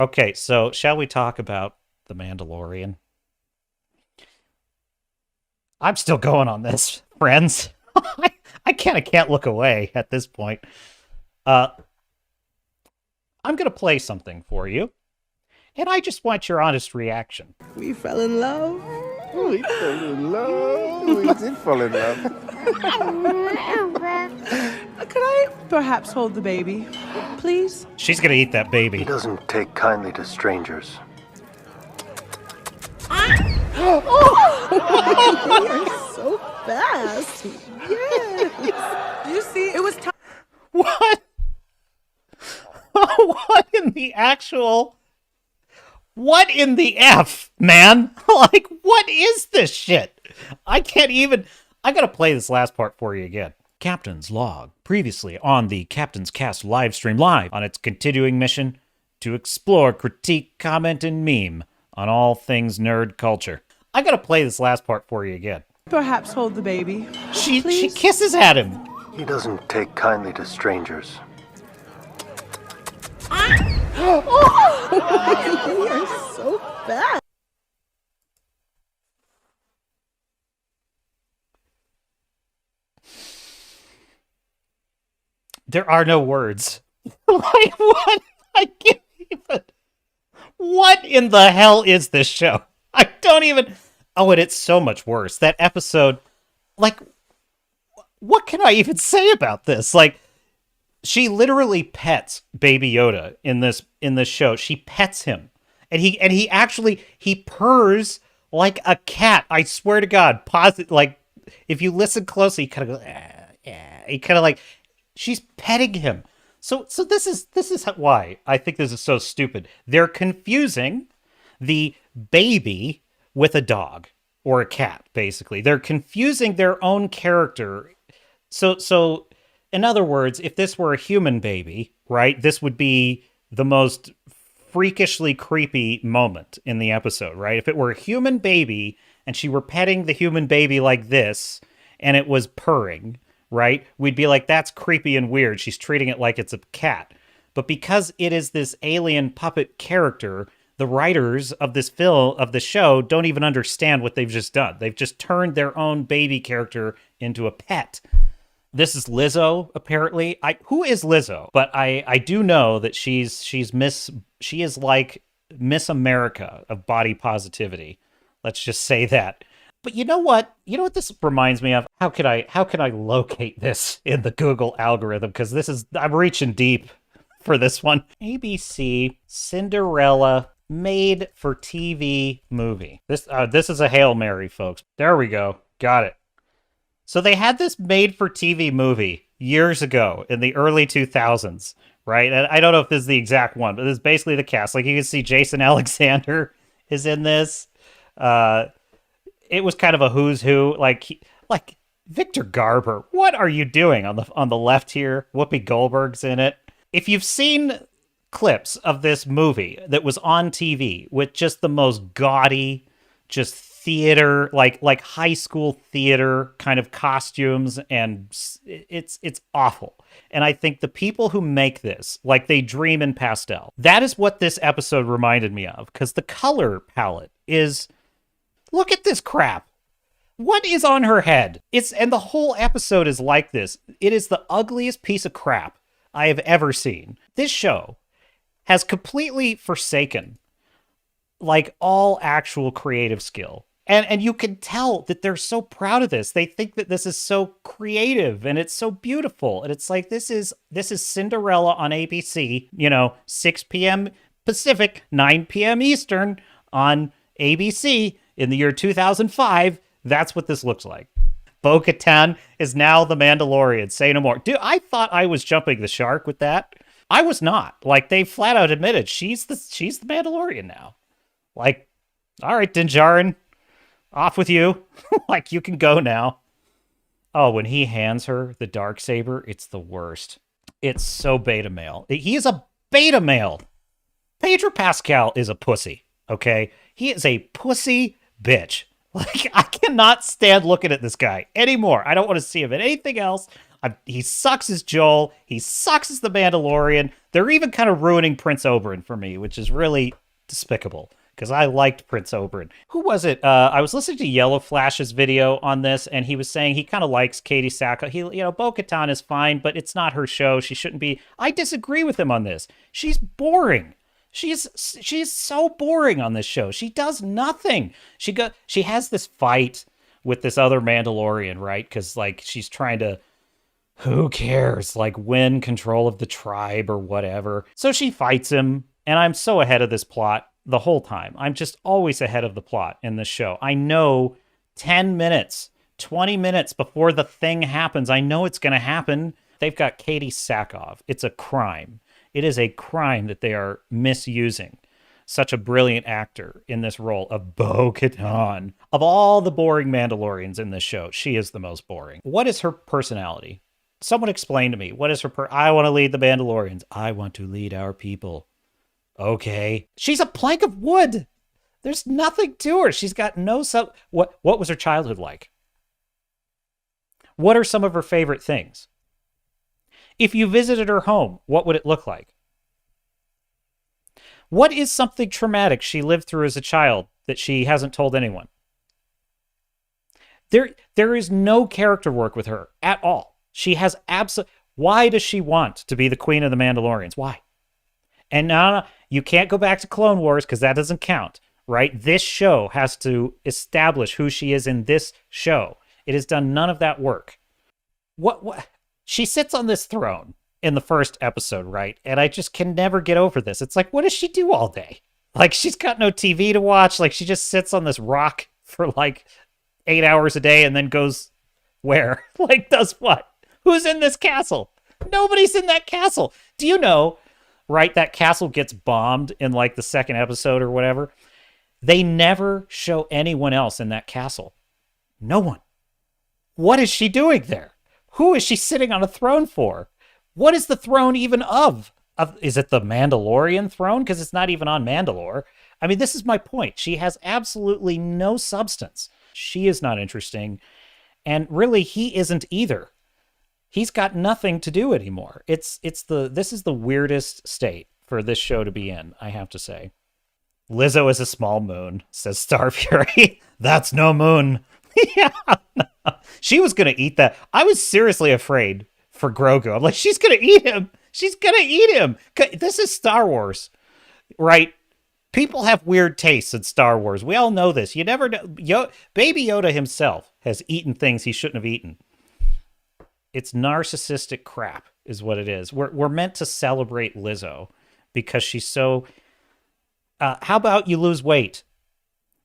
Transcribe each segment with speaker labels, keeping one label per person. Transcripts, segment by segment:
Speaker 1: Okay, so shall we talk about The Mandalorian? I'm still going on this, friends. I can't look away at this point. Uh, I'm going to play something for you, and I just want your honest reaction.
Speaker 2: We fell in love.
Speaker 3: We fell in love. We did fall in love.
Speaker 2: Could I perhaps hold the baby, please?
Speaker 1: She's going to eat that baby.
Speaker 4: He doesn't take kindly to strangers.
Speaker 2: So fast. Yes. You see, it was time.
Speaker 1: What? What in the actual... What in the F, man? Like, what is this shit? I can't even... I gotta play this last part for you again. Captain's log. Previously on the Captain's Cast live stream live on its continuing mission to explore, critique, comment, and meme on all things nerd culture. I gotta play this last part for you again.
Speaker 2: Perhaps hold the baby.
Speaker 1: She
Speaker 2: please?
Speaker 1: kisses at him.
Speaker 4: He doesn't take kindly to strangers.
Speaker 2: You are so fast.
Speaker 1: There are no words. Like, what? I can't even... What in the hell is this show? I don't even... Oh, and it's so much worse. That episode... Like, what can I even say about this? Like, she literally pets Baby Yoda in this show. She pets him. And he actually... He purrs like a cat. I swear to God. Like, if you listen closely, he kind of goes... He kind of like... She's petting him. So this is why I think this is so stupid. They're confusing the baby with a dog or a cat, basically. They're confusing their own character. So in other words, if this were a human baby, right, this would be the most freakishly creepy moment in the episode, right? If it were a human baby and she were petting the human baby like this and it was purring, right? We'd be like, that's creepy and weird. She's treating it like it's a cat. But because it is this alien puppet character, the writers of this of the show don't even understand what they've just done. They've just turned their own baby character into a pet. This is Lizzo, apparently. Who is Lizzo? But I do know that she is like Miss America of body positivity. Let's just say that. But you know what? You know what this reminds me of? How can I locate this in the Google algorithm? Because I'm reaching deep for this one. ABC Cinderella made for TV movie. This is a Hail Mary, folks. There we go. Got it. So they had this made for TV movie years ago in the early 2000s, right? And I don't know if this is the exact one, but this is basically the cast. Like, you can see Jason Alexander is in this. It was kind of a who's who, like Victor Garber. What are you doing on the left here? Whoopi Goldberg's in it. If you've seen clips of this movie that was on TV with just the most gaudy, just theater, like high school theater kind of costumes, and it's awful. And I think the people who make this, like, they dream in pastel. That is what this episode reminded me of, because the color palette is... Look at this crap. What is on her head? And the whole episode is like this. It is the ugliest piece of crap I have ever seen. This show has completely forsaken, like, all actual creative skill. And you can tell that they're so proud of this. They think that this is so creative and it's so beautiful. And it's like, this is Cinderella on ABC, 6 p.m. Pacific, 9 p.m. Eastern on ABC. In the year 2005, that's what this looks like. Bo-Katan is now the Mandalorian. Say no more. Dude, I thought I was jumping the shark with that. I was not. Like, they flat out admitted she's the Mandalorian now. Like, all right, Din Djarin, off with you. Like, you can go now. Oh, when he hands her the Darksaber, it's the worst. It's so beta male. He is a beta male. Pedro Pascal is a pussy, okay? He is a pussy bitch. Like, I cannot stand looking at this guy anymore. I don't want to see him in anything else. He sucks as Joel. He sucks as the Mandalorian. They're even kind of ruining Prince Oberyn for me, which is really despicable because I liked Prince Oberyn. Who was it? I was listening to Yellow Flash's video on this, and he was saying he kind of likes Katie Sackhoff. Bo-Katan is fine, but it's not her show. She shouldn't be. I disagree with him on this. She's boring. She's so boring on this show. She does nothing. She has this fight with this other Mandalorian, right? Because like she's trying to, who cares? Like win control of the tribe or whatever. So she fights him, and I'm so ahead of this plot the whole time. I'm just always ahead of the plot in this show. I know 10 minutes, 20 minutes before the thing happens. I know it's going to happen. They've got Katie Sackhoff. It's a crime. It is a crime that they are misusing such a brilliant actor in this role of Bo-Katan. Of all the boring Mandalorians in this show, she is the most boring. What is her personality? Someone explain to me. What is her I want to lead the Mandalorians. I want to lead our people. Okay. She's a plank of wood. There's nothing to her. She's got no What was her childhood like? What are some of her favorite things? If you visited her home, what would it look like? What is something traumatic she lived through as a child that she hasn't told anyone? There is no character work with her at all. She has Why does she want to be the queen of the Mandalorians? Why? And no, you can't go back to Clone Wars because that doesn't count, right? This show has to establish who she is in this show. It has done none of that work. What? She sits on this throne in the first episode, right? And I just can never get over this. It's like, what does she do all day? Like, she's got no TV to watch. Like, she just sits on this rock for like 8 hours a day and then goes where? Like, does what? Who's in this castle? Nobody's in that castle. Do you know, right, that castle gets bombed in like the second episode or whatever? They never show anyone else in that castle. No one. What is she doing there? Who is she sitting on a throne for? What is the throne even of? Is it the Mandalorian throne? Because it's not even on Mandalore. I mean, this is my point. She has absolutely no substance. She is not interesting. And really, he isn't either. He's got nothing to do anymore. This is the weirdest state for this show to be in, I have to say. Lizzo is a small moon, says Star Fury. That's no moon. Yeah. She was going to eat that. I was seriously afraid for Grogu. I'm like, she's going to eat him. She's going to eat him. This is Star Wars, right? People have weird tastes in Star Wars. We all know this. You never know. Baby Yoda himself has eaten things he shouldn't have eaten. It's narcissistic crap is what it is. We're meant to celebrate Lizzo because she's so... how about you lose weight?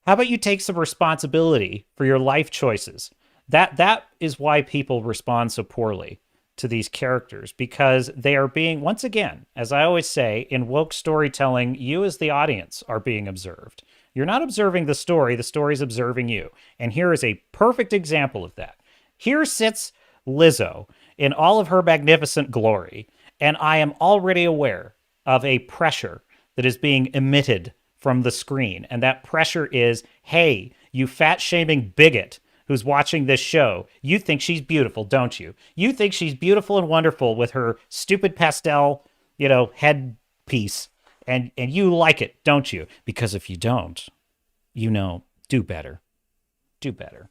Speaker 1: How about you take some responsibility for your life choices? That is why people respond so poorly to these characters, because they are being, once again, as I always say, in woke storytelling, you as the audience are being observed. You're not observing the story's observing you. And here is a perfect example of that. Here sits Lizzo in all of her magnificent glory, and I am already aware of a pressure that is being emitted from the screen. And that pressure is, hey, you fat-shaming bigot who's watching this show, you think she's beautiful, don't you? You think she's beautiful and wonderful with her stupid pastel, headpiece. And you like it, don't you? Because if you don't, do better. Do better.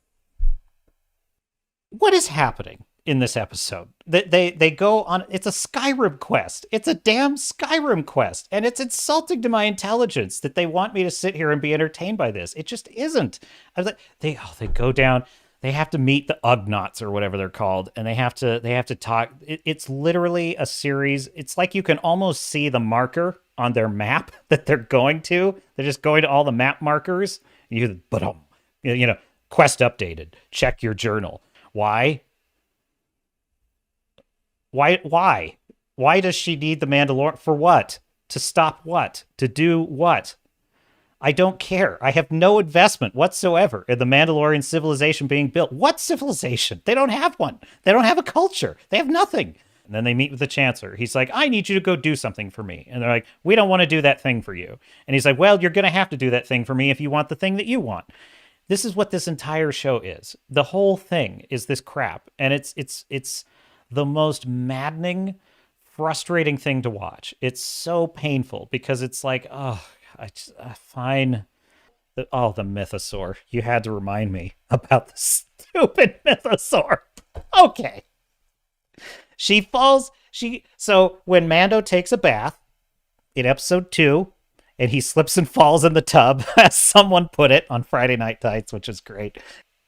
Speaker 1: What is happening in this episode? They go on, it's a Skyrim quest. It's a damn Skyrim quest. And it's insulting to my intelligence that they want me to sit here and be entertained by this. It just isn't. I was like, they go down, they have to meet the Ugnaughts or whatever they're called, and they have to talk. It's literally a series. It's like you can almost see the marker on their map that they're going to. They're just going to all the map markers. Quest updated. Check your journal. Why? Why does she need the Mandalorian? For what? To stop what? To do what? I don't care. I have no investment whatsoever in the Mandalorian civilization being built. What civilization? They don't have one. They don't have a culture. They have nothing. And then they meet with the Chancellor. He's like, I need you to go do something for me. And they're like, we don't want to do that thing for you. And he's like, well, you're going to have to do that thing for me if you want the thing that you want. This is what this entire show is. The whole thing is this crap. And it's the most maddening, frustrating thing to watch. It's so painful because it's like, oh, fine. The mythosaur. You had to remind me about the stupid mythosaur. Okay. She falls. So when Mando takes a bath in episode 2, and he slips and falls in the tub, as someone put it on Friday Night Tights, which is great.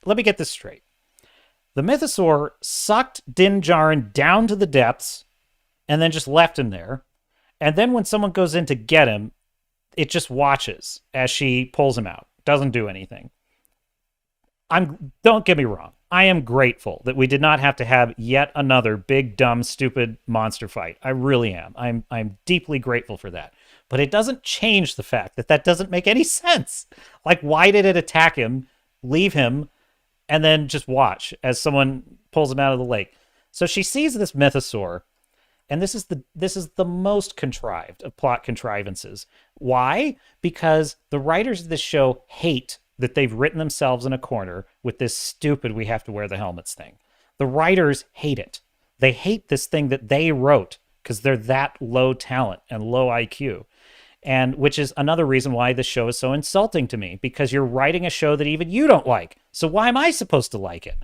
Speaker 1: Let me get this straight. The mythosaur sucked Din Djarin down to the depths and then just left him there. And then when someone goes in to get him, it just watches as she pulls him out. Doesn't do anything. Don't get me wrong. I am grateful that we did not have to have yet another big, dumb, stupid monster fight. I really am. I'm deeply grateful for that. But it doesn't change the fact that doesn't make any sense. Like, why did it attack him, leave him, and then just watch as someone pulls him out of the lake? So she sees this mythosaur, and this is the most contrived of plot contrivances. Why? Because the writers of this show hate that they've written themselves in a corner with this stupid we have to wear the helmets thing. The writers hate it. They hate this thing that they wrote because they're that low talent and low IQ. And which is another reason why this show is so insulting to me, because you're writing a show that even you don't like. So why am I supposed to like it?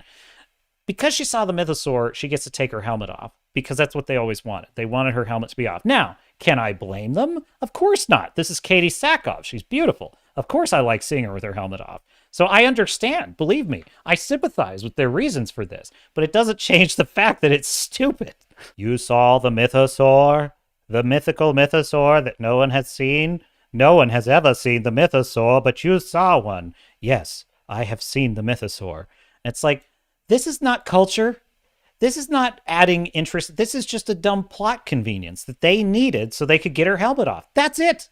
Speaker 1: Because she saw the mythosaur, she gets to take her helmet off, because that's what they always wanted. They wanted her helmet to be off. Now, can I blame them? Of course not. This is Katie Sackhoff. She's beautiful. Of course I like seeing her with her helmet off. So I understand. Believe me. I sympathize with their reasons for this. But it doesn't change the fact that it's stupid. You saw the mythosaur? The mythical mythosaur that no one has seen? No one has ever seen the mythosaur, but you saw one. Yes, I have seen the mythosaur. And it's like, this is not culture. This is not adding interest. This is just a dumb plot convenience that they needed so they could get her helmet off. That's it.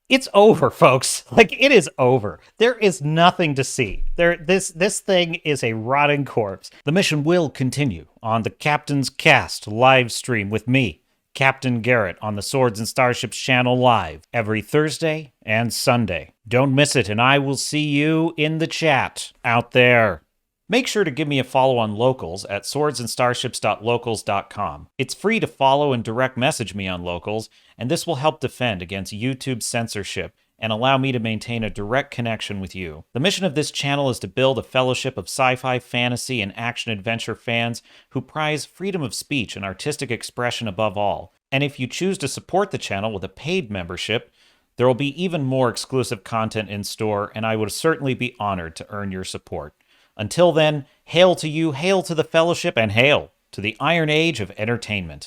Speaker 1: It's over, folks. Like, it is over. There is nothing to see. This thing is a rotting corpse. The mission will continue on the Captain's Cast live stream with me, Captain Garrett, on the Swords and Starships channel live every Thursday and Sunday. Don't miss it, and I will see you in the chat out there. Make sure to give me a follow on Locals at swordsandstarships.locals.com. It's free to follow and direct message me on Locals, and this will help defend against YouTube censorship and allow me to maintain a direct connection with you. The mission of this channel is to build a fellowship of sci-fi, fantasy, and action-adventure fans who prize freedom of speech and artistic expression above all. And if you choose to support the channel with a paid membership, there will be even more exclusive content in store, and I would certainly be honored to earn your support. Until then, hail to you, hail to the Fellowship, and hail to the Iron Age of entertainment.